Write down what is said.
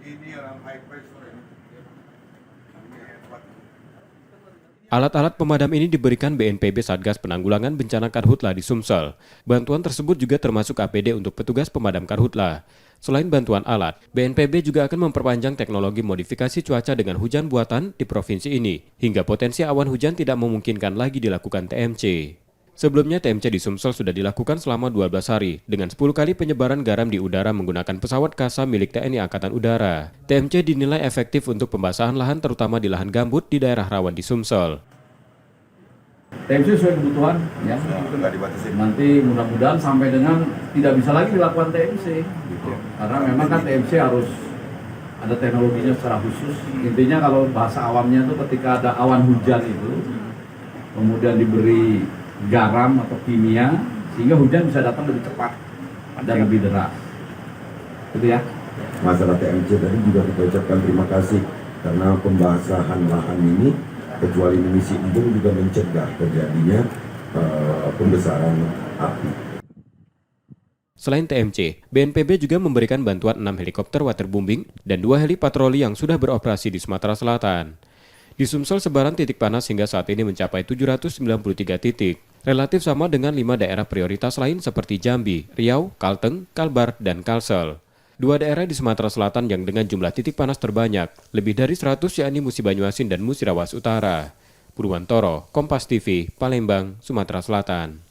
Ini orang high pressure ini. Ini hebat. Alat-alat pemadam ini diberikan BNPB Satgas Penanggulangan Bencana Karhutla di Sumsel. Bantuan tersebut juga termasuk APD untuk petugas pemadam Karhutla. Selain bantuan alat, BNPB juga akan memperpanjang teknologi modifikasi cuaca dengan hujan buatan di provinsi ini, hingga potensi awan hujan tidak memungkinkan lagi dilakukan TMC. Sebelumnya TMC di Sumsel sudah dilakukan selama 12 hari, dengan 10 kali penyebaran garam di udara menggunakan pesawat Kasa milik TNI Angkatan Udara. TMC dinilai efektif untuk pembasahan lahan terutama di lahan gambut di daerah rawan di Sumsel. TMC sesuai kebutuhan, ya. Nggak dibatasi. Nanti mudah-mudahan sampai dengan tidak bisa lagi dilakukan TMC, gitu. Karena memang kan TMC harus ada teknologinya secara khusus. Intinya kalau bahasa awamnya itu ketika ada awan hujan itu, kemudian diberi garam atau kimia, sehingga hujan bisa datang lebih cepat dan lebih deras. Gitu ya. Masalah TMC tadi juga kita ucapkan terima kasih karena pembasahan lahan ini kecuali mengisi embung juga mencegah terjadinya pembesaran api. Selain TMC, BNPB juga memberikan bantuan 6 helikopter waterbombing dan 2 heli patroli yang sudah beroperasi di Sumatera Selatan. Di Sumsel sebaran titik panas hingga saat ini mencapai 793 titik, relatif sama dengan 5 daerah prioritas lain seperti Jambi, Riau, Kalteng, Kalbar, dan Kalsel. 2 daerah di Sumatera Selatan yang dengan jumlah titik panas terbanyak, lebih dari 100 yakni Musi Banyuasin dan Musirawas Utara. Purwantoro, Kompas TV, Palembang, Sumatera Selatan.